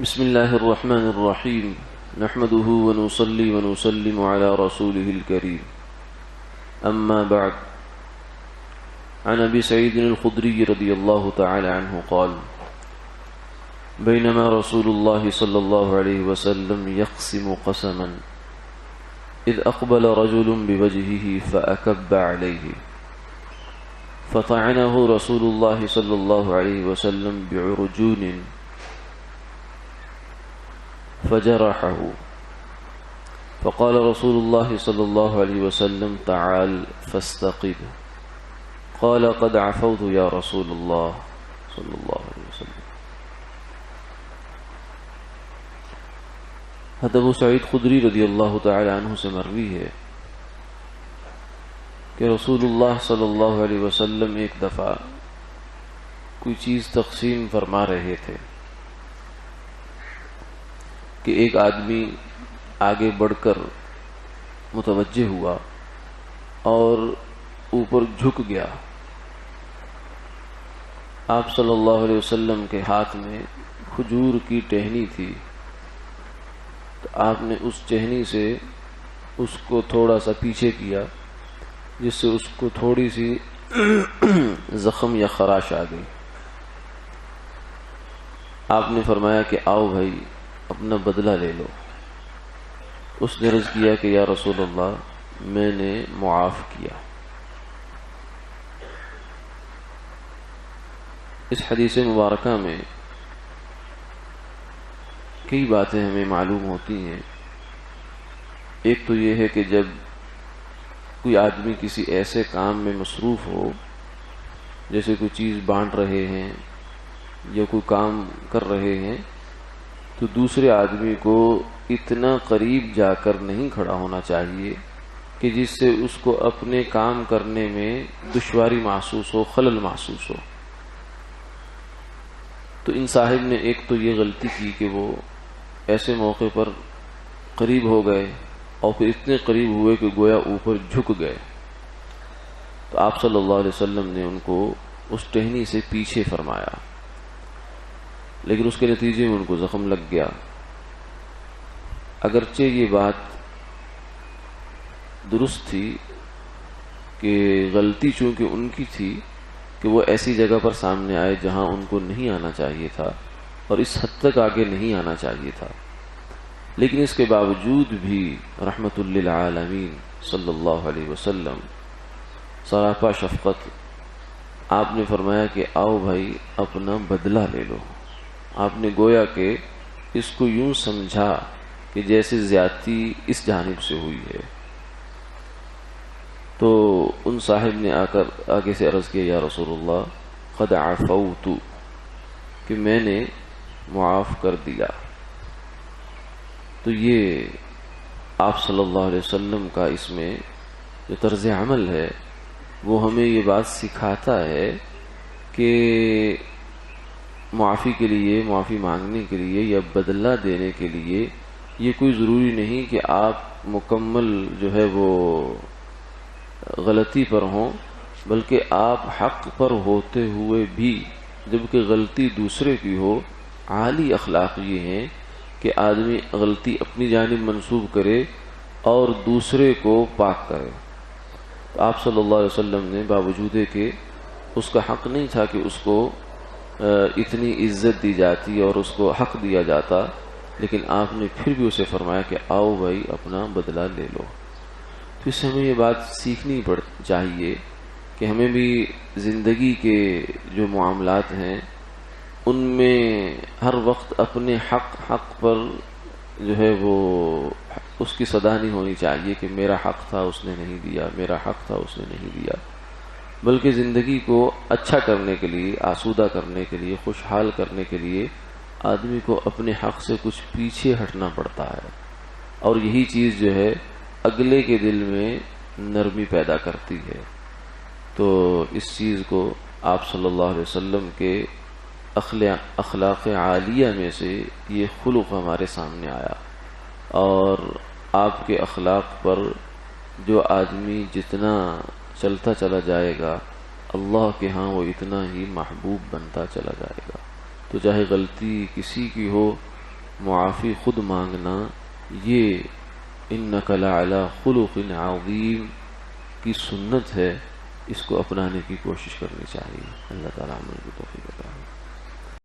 بسم الله الرحمن الرحيم نحمده ونصلي ونسلم على رسوله الكريم أما بعد عن أبي سعيد الخدري رضي الله تعالى عنه قال بينما رسول الله صلى الله عليه وسلم يقسم قسما إذ أقبل رجل بوجهه فأكب عليه فطعنه رسول الله صلى الله عليه وسلم بعرجون فجرحه فقال رسول الله صلى الله عليه وسلم تعال فاستقب قال قد عفوت يا رسول الله صلى الله عليه وسلم. حضرت ابو سعید خدری رضی اللہ تعالی عنہ سے مروی ہے کہ رسول اللہ صلی اللہ علیہ وسلم ایک دفعہ کوئی چیز تقسیم فرما رہے تھے کہ ایک آدمی آگے بڑھ کر متوجہ ہوا اور اوپر جھک گیا. آپ صلی اللہ علیہ وسلم کے ہاتھ میں کھجور کی ٹہنی تھی تو آپ نے اس ٹہنی سے اس کو تھوڑا سا پیچھے کیا جس سے اس کو تھوڑی سی زخم یا خراش آ گئی. آپ نے فرمایا کہ آؤ بھائی اپنا بدلہ لے لو. اس نے عرض کیا کہ یا رسول اللہ میں نے معاف کیا. اس حدیث مبارکہ میں کئی باتیں ہمیں معلوم ہوتی ہیں. ایک تو یہ ہے کہ جب کوئی آدمی کسی ایسے کام میں مصروف ہو جیسے کوئی چیز بانٹ رہے ہیں یا کوئی کام کر رہے ہیں تو دوسرے آدمی کو اتنا قریب جا کر نہیں کھڑا ہونا چاہیے کہ جس سے اس کو اپنے کام کرنے میں دشواری محسوس ہو، خلل محسوس ہو. تو ان صاحب نے ایک تو یہ غلطی کی کہ وہ ایسے موقع پر قریب ہو گئے اور پھر اتنے قریب ہوئے کہ گویا اوپر جھک گئے. تو آپ صلی اللہ علیہ وسلم نے ان کو اس ٹہنی سے پیچھے فرمایا، لیکن اس کے نتیجے میں ان کو زخم لگ گیا. اگرچہ یہ بات درست تھی کہ غلطی چونکہ ان کی تھی کہ وہ ایسی جگہ پر سامنے آئے جہاں ان کو نہیں آنا چاہیے تھا اور اس حد تک آگے نہیں آنا چاہیے تھا، لیکن اس کے باوجود بھی رحمت للعالمین صلی اللہ علیہ وسلم سراپا شفقت آپ نے فرمایا کہ آؤ بھائی اپنا بدلہ لے لو. آپ نے گویا کہ اس کو یوں سمجھا کہ جیسے زیادتی اس جانب سے ہوئی ہے. تو ان صاحب نے آ کر آگے سے عرض کیا یا رسول اللہ قد عفوت، کہ میں نے معاف کر دیا. تو یہ آپ صلی اللہ علیہ وسلم کا اس میں جو طرز عمل ہے وہ ہمیں یہ بات سکھاتا ہے کہ معافی کے لیے، معافی مانگنے کے لیے یا بدلہ دینے کے لیے یہ کوئی ضروری نہیں کہ آپ مکمل جو ہے وہ غلطی پر ہوں، بلکہ آپ حق پر ہوتے ہوئے بھی جبکہ غلطی دوسرے کی ہو، عالی اخلاق یہ ہیں کہ آدمی غلطی اپنی جانب منسوب کرے اور دوسرے کو پاک کرے. تو آپ صلی اللہ علیہ وسلم نے باوجود کہ اس کا حق نہیں تھا کہ اس کو اتنی عزت دی جاتی اور اس کو حق دیا جاتا، لیکن آپ نے پھر بھی اسے فرمایا کہ آؤ بھائی اپنا بدلہ لے لو. تو اس سے ہمیں یہ بات سیکھنی چاہیے کہ ہمیں بھی زندگی کے جو معاملات ہیں ان میں ہر وقت اپنے حق پر جو ہے وہ اس کی صدا نہیں ہونی چاہیے کہ میرا حق تھا اس نے نہیں دیا، میرا حق تھا اس نے نہیں دیا، بلکہ زندگی کو اچھا کرنے کے لیے، آسودہ کرنے کے لیے، خوشحال کرنے کے لیے آدمی کو اپنے حق سے کچھ پیچھے ہٹنا پڑتا ہے. اور یہی چیز جو ہے اگلے کے دل میں نرمی پیدا کرتی ہے. تو اس چیز کو آپ صلی اللہ علیہ وسلم کے اخلاق عالیہ میں سے یہ خلق ہمارے سامنے آیا، اور آپ کے اخلاق پر جو آدمی جتنا چلتا چلا جائے گا اللہ کے ہاں وہ اتنا ہی محبوب بنتا چلا جائے گا. تو چاہے غلطی کسی کی ہو معافی خود مانگنا، یہ انک لعلی خلق عظیم کی سنت ہے، اس کو اپنانے کی کوشش کرنی چاہیے۔ اللہ تعالیٰ ہم کو توفیق عطا فرمائے۔